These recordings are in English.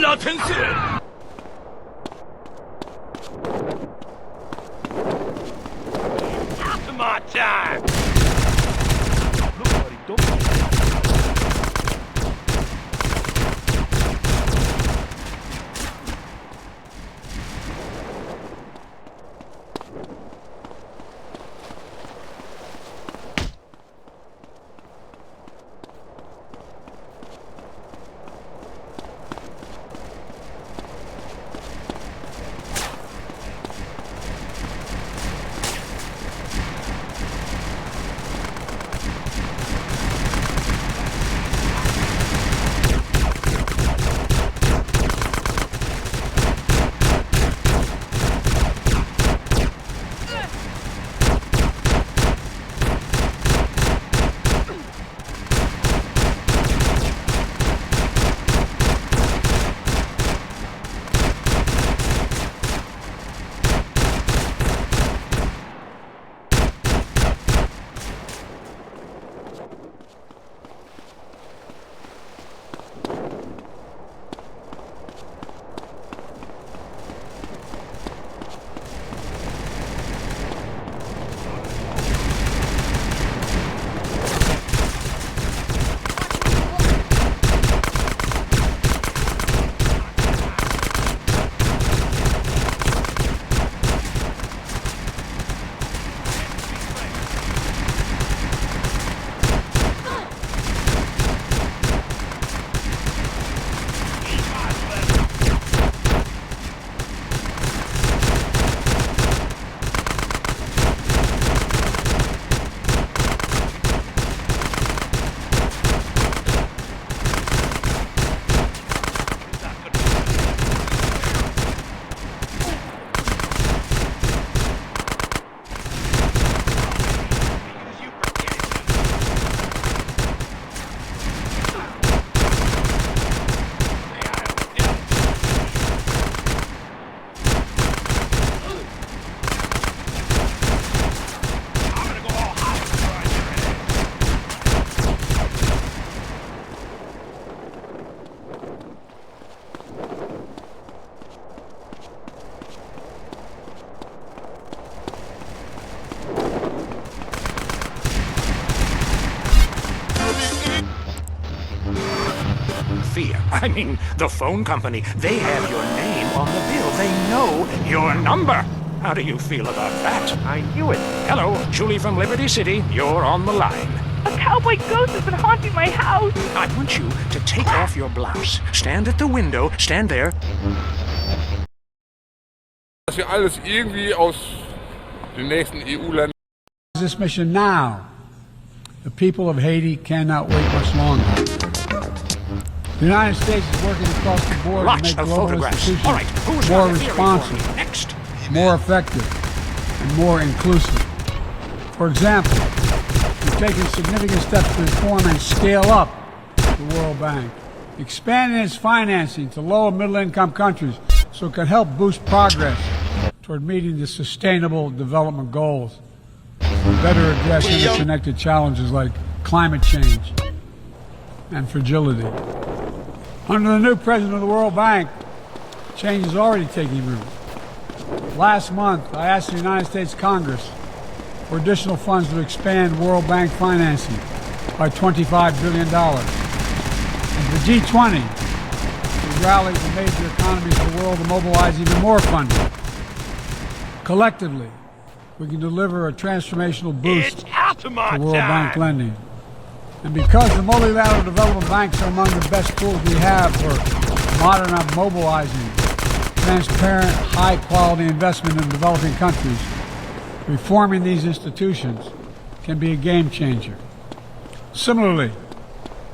attention! My time! Look, buddy, don't... I mean, the phone company, they have your name on the bill. They know your number. How do you feel about that? I knew it. Hello, Julie from Liberty City. You're on the line. A cowboy ghost has been haunting my house. I want you to take off your blouse. Stand at the window. Stand there. Dass wir alles irgendwie aus den nächsten EU-Ländern. This mission now. The people of Haiti cannot wait much longer. The United States is working across the board to make global institutions more responsive, more effective, and more inclusive. For example, we've taken significant steps to reform and scale up the World Bank, expanding its financing to low and middle-income countries so it can help boost progress toward meeting the Sustainable Development Goals and better address interconnected challenges like climate change and fragility. Under the new president of the World Bank, change is already taking root. Last month, I asked the United States Congress for additional funds to expand World Bank financing by $25 billion. And for G20, we rallied the major economies of the world to mobilize even more funding. Collectively, we can deliver a transformational boost to World Bank lending. And because the multilateral development banks are among the best tools we have for mobilizing transparent, high-quality investment in developing countries, reforming these institutions can be a game changer. Similarly,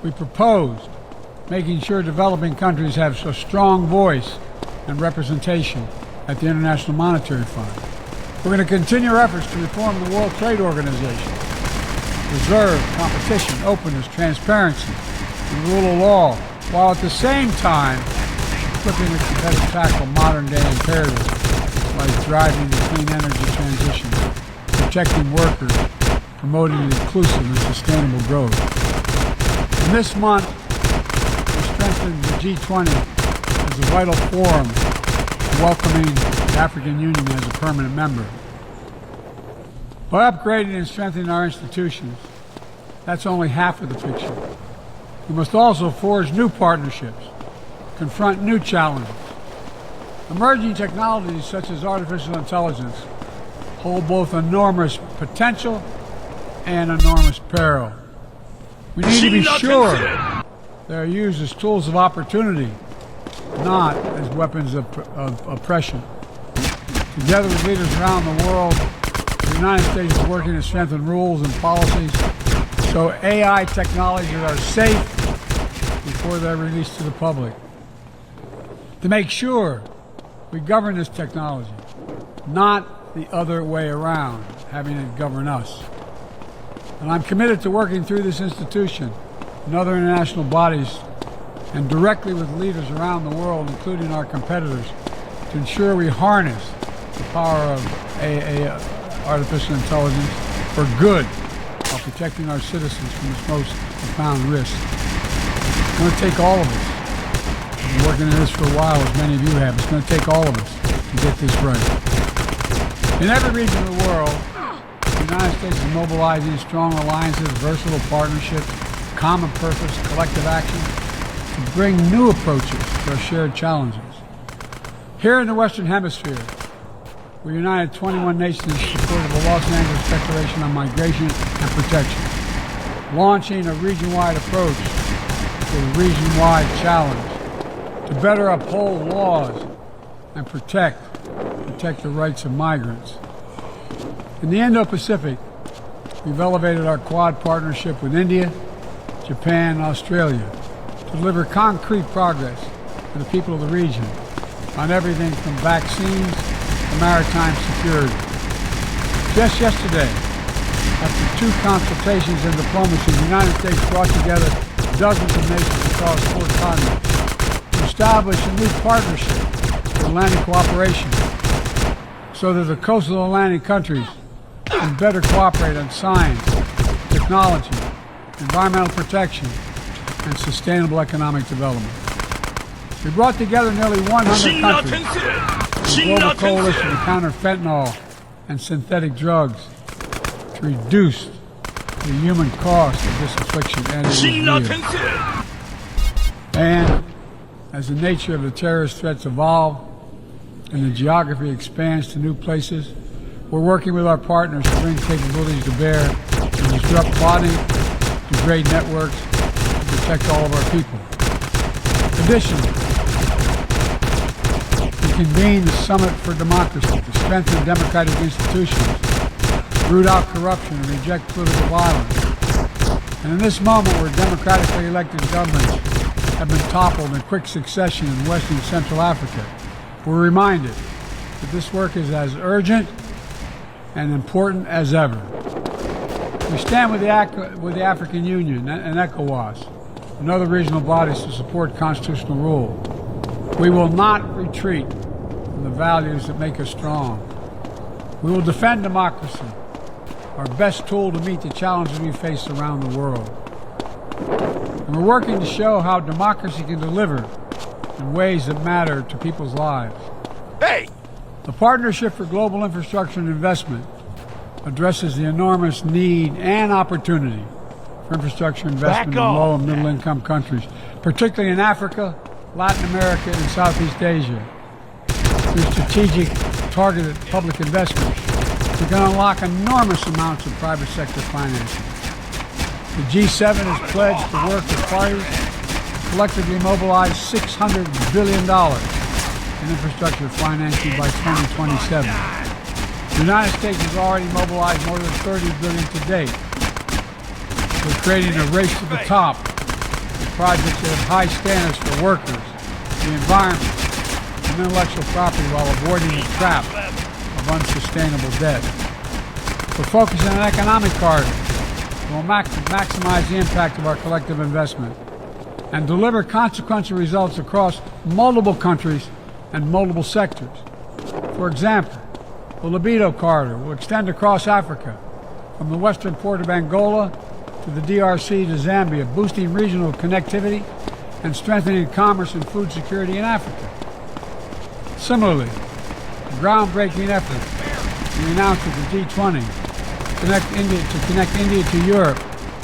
we proposed making sure developing countries have a strong voice and representation at the International Monetary Fund. We're going to continue our efforts to reform the World Trade Organization, preserve competition, openness, transparency, and rule of law, while at the same time equipping the competitive tackle modern-day imperatives like driving the clean energy transition, protecting workers, promoting inclusive and sustainable growth. And this month, we strengthened the G20 as as a vital forum for welcoming the African Union as a permanent member. By upgrading and strengthening our institutions, that's only half of the picture. We must also forge new partnerships, confront new challenges. Emerging technologies such as artificial intelligence hold both enormous potential and enormous peril. We need to be sure they are used as tools of opportunity, not as weapons of oppression. Together with leaders around the world, the United States is working to strengthen rules and policies so AI technologies are safe before they're released to the public. To make sure we govern this technology, not the other way around, having it govern us. And I'm committed to working through this institution and other international bodies and directly with leaders around the world, including our competitors, to ensure we harness the power of artificial intelligence for good while protecting our citizens from its most profound risk. It's going to take all of us. I've been working on this for a while, as many of you have. It's going to take all of us to get this right. In every region of the world, the United States is mobilizing strong alliances, versatile partnerships, common purpose, collective action to bring new approaches to our shared challenges. Here in the Western Hemisphere, we united 21 nations in support of the Los Angeles Declaration on Migration and Protection, launching a region-wide approach to a region-wide challenge to better uphold laws and protect the rights of migrants. In the Indo-Pacific, we've elevated our Quad partnership with India, Japan, and Australia to deliver concrete progress for the people of the region on everything from vaccines to maritime security. Just yesterday, after 2 consultations and diplomacy, the United States brought together dozens of nations across 4 continents to establish a new partnership for Atlantic cooperation so that the coastal Atlantic countries can better cooperate on science, technology, environmental protection, and sustainable economic development. We brought together nearly 100 countries in a global coalition to counter fentanyl and synthetic drugs to reduce the human cost of this affliction, and it is real. And as the nature of the terrorist threats evolve and the geography expands to new places, we're working with our partners to bring capabilities to bear to disrupt plotting, degrade networks, and protect all of our people. Additionally, we convened the Summit for Democracy to strengthen democratic institutions, root out corruption, and reject political violence. And in this moment where democratically elected governments have been toppled in quick succession in West and Central Africa, we're reminded that this work is as urgent and important as ever. We stand with the African Union and ECOWAS and other regional bodies to support constitutional rule. We will not retreat from the values that make us strong. We will defend democracy, our best tool to meet the challenges we face around the world. And we're working to show how democracy can deliver in ways that matter to people's lives. Hey! The Partnership for Global Infrastructure and Investment addresses the enormous need and opportunity for infrastructure investment in low and middle income countries, particularly in Africa, Latin America, and Southeast Asia. Through strategic, targeted public investment, we can unlock enormous amounts of private sector financing. The G7 has pledged to work with parties to collectively mobilize $600 billion in infrastructure financing by 2027. The United States has already mobilized more than $30 billion to date. We're creating a race to the top with projects that have high standards for workers, the environment, and intellectual property while avoiding the trap of unsustainable debt. We're focusing on economic corridors that will maximize the impact of our collective investment and deliver consequential results across multiple countries and multiple sectors. For example, the Libido Corridor will extend across Africa from the western port of Angola to the DRC to Zambia, boosting regional connectivity and strengthening commerce and food security in Africa. Similarly, a groundbreaking effort we announced at the G20 to connect India to Europe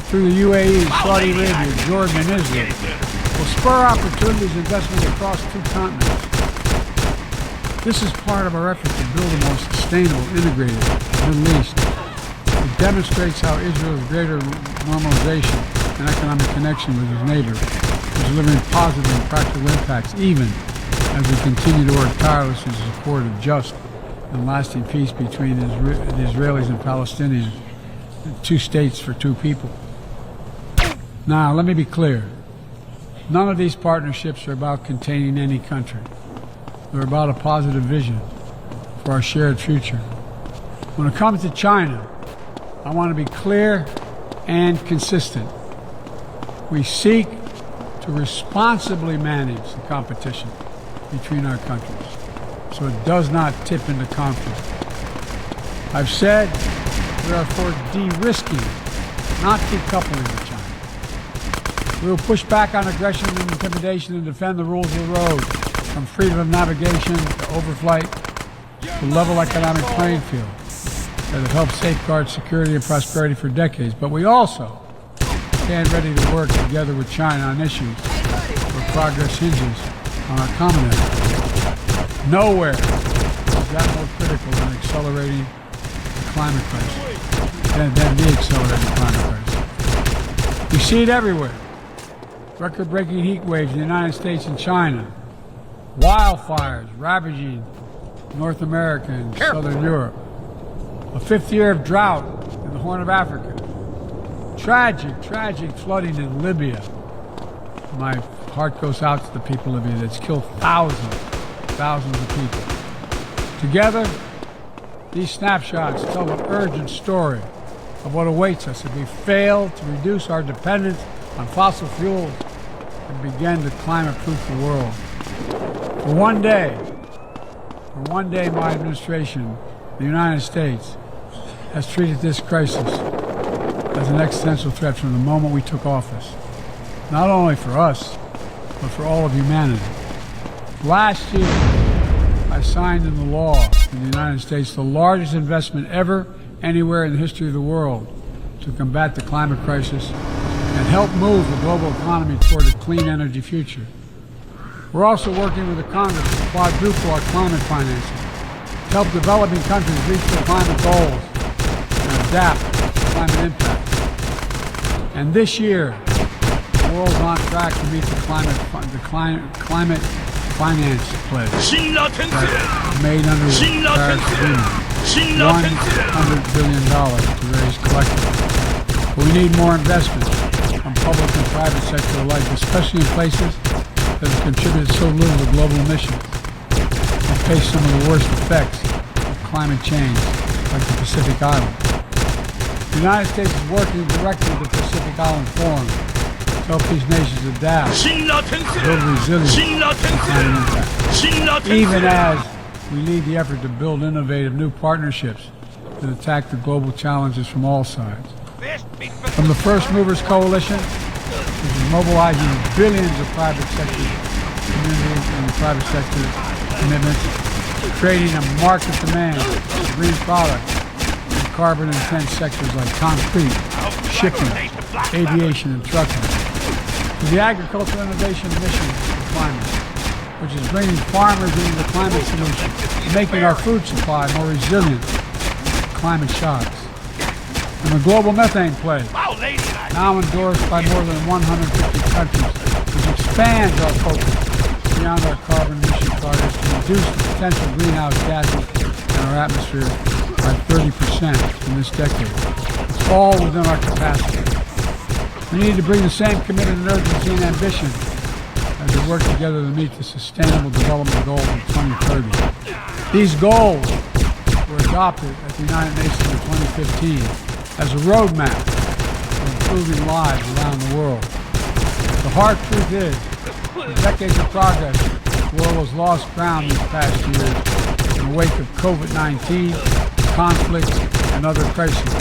through the UAE, Saudi Arabia, Jordan, and Israel will spur opportunities and investment across 2 continents. This is part of our effort to build a more sustainable, integrated Middle East. It demonstrates how Israel's greater normalization and economic connection with its neighbor is delivering positive and practical impacts, even as we continue to work tirelessly in support of just and lasting peace between the Israelis and Palestinians, 2 states for 2 people. Now, let me be clear. None of these partnerships are about containing any country. They're about a positive vision for our shared future. When it comes to China, I want to be clear and consistent. We seek to responsibly manage the competition between our countries so it does not tip into conflict. I've said we are for de-risking, not decoupling with China. We will push back on aggression and intimidation and defend the rules of the road, from freedom of navigation to overflight to level economic playing field that have helped safeguard security and prosperity for decades. But we also stand ready to work together with China on issues where progress hinges on our common efforts. Nowhere is that more critical than accelerating the climate crisis, than the accelerating climate crisis. We see it everywhere. Record-breaking heat waves in the United States and China. Wildfires ravaging North America and Southern Europe. A 5th year of drought in the Horn of Africa. Tragic flooding in Libya. My heart goes out to the people of Libya that's killed thousands of people. Together, these snapshots tell an urgent story of what awaits us if we fail to reduce our dependence on fossil fuels and begin to climate-proof the world. For one day, my administration, the United States, has treated this crisis as an existential threat from the moment we took office. Not only for us, but for all of humanity. Last year, I signed into law in the United States the largest investment ever anywhere in the history of the world to combat the climate crisis and help move the global economy toward a clean energy future. We're also working with the Congress to quadruple our climate financing to help developing countries reach their climate goals and adapt to climate impacts. And this year, the world's on track to meet the climate finance pledge made under the Paris Agreement, $100 billion to raise collectively. But we need more investment from public and private sector alike, especially in places that have contributed so little to global emissions and face some of the worst effects of climate change, like the Pacific Islands. The United States is working directly with the Pacific Island Forum to help these nations adapt, build resilience, and climate impact, even as we lead the effort to build innovative new partnerships that attack the global challenges from all sides. From the First Movers Coalition, which is mobilizing billions of private sector communities and private sector commitments, creating a market demand for green products in carbon-intense sectors like concrete, shipping, aviation, and trucking, to the Agricultural Innovation Mission for Climate, which is bringing farmers into the climate solution and making our food supply more resilient to climate shocks. And the Global Methane Pledge, now endorsed by more than 150 countries, which expands our focus beyond our carbon emission targets to reduce the potential greenhouse gases in our atmosphere by 30% in this decade. It's all within our capacity. We need to bring the same commitment and urgency and ambition as we work together to meet the Sustainable Development Goals of 2030. These goals were adopted at the United Nations in 2015 as a roadmap for improving lives around the world. The hard truth is, in decades of progress, the world has lost ground these past years in the wake of COVID-19, conflict, and other crises.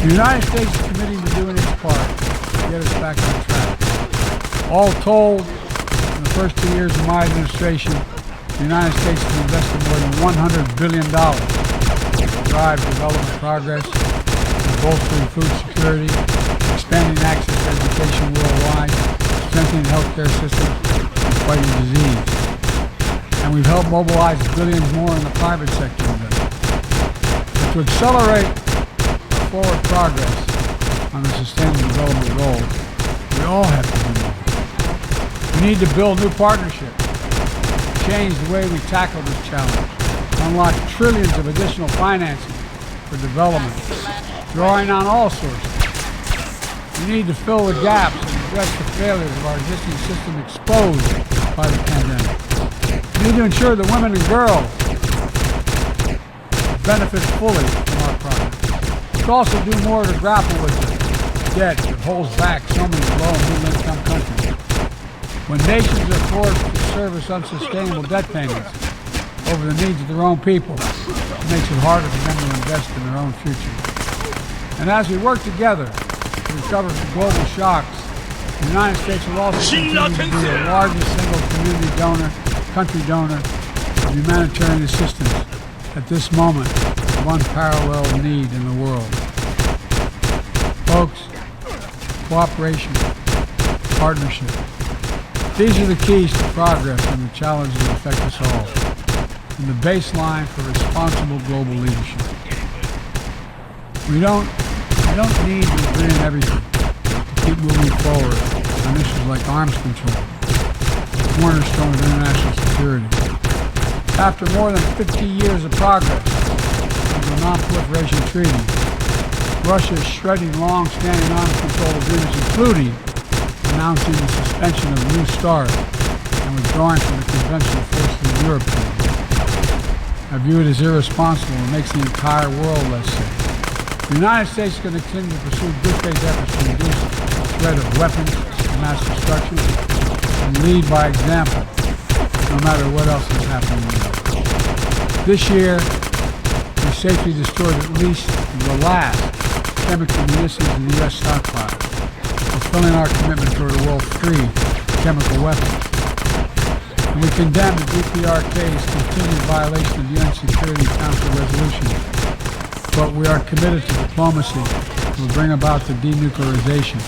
The United States is committing to doing its part to get us back on track. All told, in the first 2 years of my administration, the United States has invested more than $100 billion to drive development progress, in bolstering food security, expanding access to education worldwide, strengthening healthcare systems, and fighting disease. And we've helped mobilize billions more in the private sector investment. But to accelerate forward progress on the Sustainable Development Goals, we all have to do more. We need to build new partnerships, change the way we tackle this challenge, unlock trillions of additional financing for development, drawing on all sources. We need to fill the gaps and address the failures of our existing system exposed by the pandemic. We need to ensure that women and girls benefit fully from our progress. We should also do more to grapple with the debt that holds back so many low and middle-income countries. When nations are forced to service unsustainable debt payments over the needs of their own people, it makes it harder for them to invest in their own future. And as we work together to recover from global shocks, the United States will also continue to be the largest single community donor, country donor of humanitarian assistance at this moment of unparalleled need in the world. Folks, cooperation, partnership. These are the keys to progress and the challenges that affect us all, and the baseline for responsible global leadership. We don't need to agree on everything to keep moving forward on issues like arms control, the cornerstone of international security. After more than 50 years of progress under the Non-Proliferation Treaty, Russia is shredding long-standing arms control agreements, including announcing the suspension of New START and withdrawing from the Conventional Forces of Europe Treaty. I view it as irresponsible and makes the entire world less safe. The United States is going to continue to pursue good faith efforts to reduce the threat of weapons of mass destruction and lead by example, no matter what else is happening in the world. This year, we safely destroyed at least the last chemical munitions in the U.S. stockpile, fulfilling our commitment toward a world-free chemical weapons. And we condemn the DPRK's continued violation of UN Security Council resolutions, but we are committed to diplomacy that will bring about the denuclearization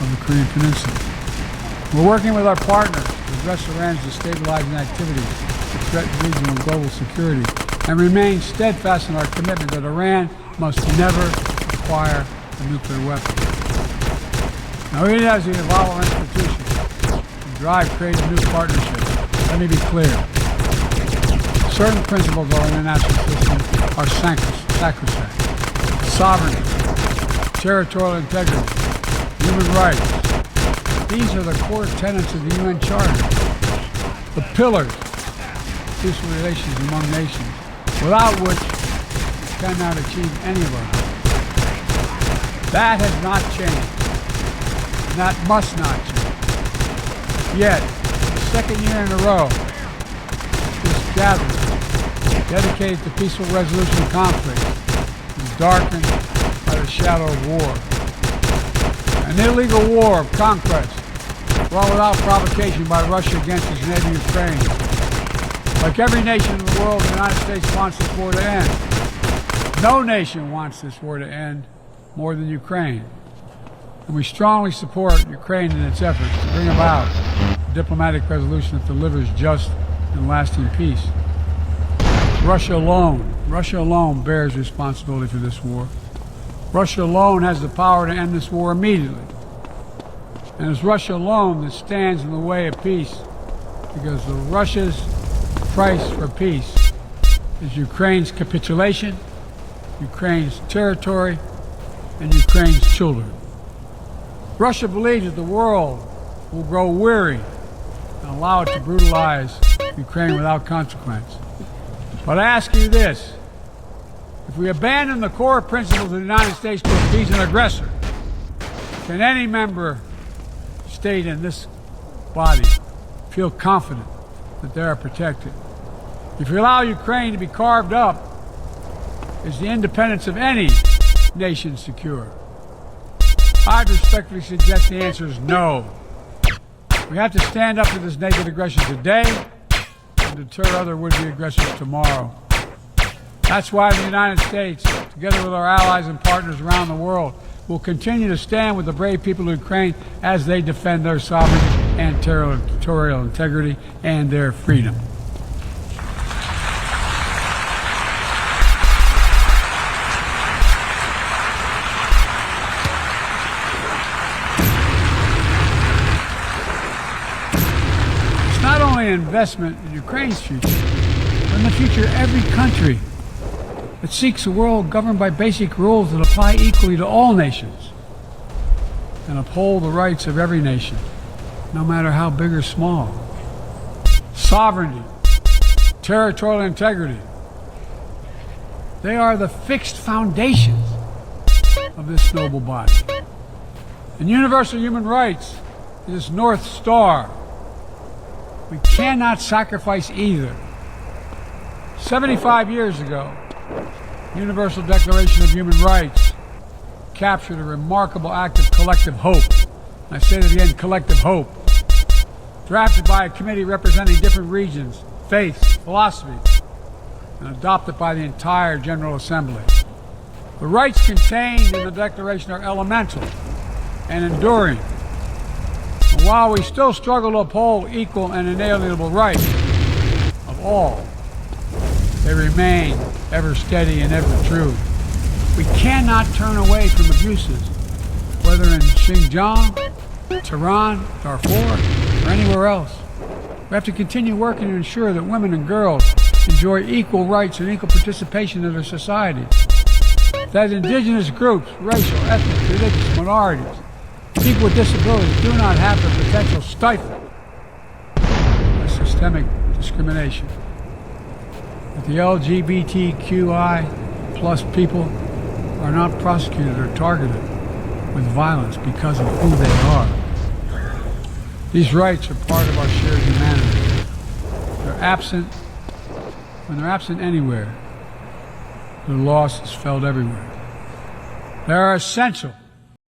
of the Korean Peninsula. We're working with our partners to address Iran's destabilizing activities that threaten regional and global security, and remain steadfast in our commitment that Iran must never acquire a nuclear weapon. Now, even as we evolve our institutions and drive creative new partnerships, let me be clear. Certain principles of our international system are sacrosanct. Sovereignty, territorial integrity, human rights. These are the core tenets of the UN Charter, the pillars of peaceful relations among nations, without which we cannot achieve any of our goals. That has not changed. That must not change. Yet, the second year in a row, this gathering, dedicated to peaceful resolution of conflict, is darkened by the shadow of war. An illegal war of conquest, brought without provocation by Russia against its neighbor Ukraine. Like every nation in the world, the United States wants this war to end. No nation wants this war to end more than Ukraine. And we strongly support Ukraine in its efforts to bring about a diplomatic resolution that delivers just and lasting peace. Russia alone bears responsibility for this war. Russia alone has the power to end this war immediately. And it's Russia alone that stands in the way of peace, because Russia's price for peace is Ukraine's capitulation, Ukraine's territory, and Ukraine's children. Russia believes that the world will grow weary and allow it to brutalize Ukraine without consequence. But I ask you this: if we abandon the core principles of the United States to appease an aggressor, can any member state in this body feel confident that they are protected? If you allow Ukraine to be carved up, is the independence of any nation secure? I'd respectfully suggest the answer is no. We have to stand up to this naked aggression today and deter other would-be aggressors tomorrow. That's why the United States, together with our allies and partners around the world, will continue to stand with the brave people of Ukraine as they defend their sovereignty and territorial integrity and their freedom. It's not only an investment in Ukraine's future, but in the future of every country that seeks a world governed by basic rules that apply equally to all nations and uphold the rights of every nation, no matter how big or small. Sovereignty, territorial integrity, they are the fixed foundations of this noble body. And universal human rights is its North Star. We cannot sacrifice either. 75 years ago, Universal Declaration of Human Rights captured a remarkable act of collective hope. And I say that again, collective hope. Drafted by a committee representing different regions, faiths, philosophies, and adopted by the entire General Assembly. The rights contained in the Declaration are elemental and enduring. And while we still struggle to uphold equal and inalienable rights of all, they remain ever steady and ever true. We cannot turn away from abuses, whether in Xinjiang, Tehran, Darfur, or anywhere else. We have to continue working to ensure that women and girls enjoy equal rights and equal participation in their societies. That indigenous groups, racial, ethnic, religious minorities, people with disabilities do not have the potential stifled by systemic discrimination. That the LGBTQI plus people are not prosecuted or targeted with violence because of who they are. These rights are part of our shared humanity. When they're absent anywhere, their loss is felt everywhere. They are essential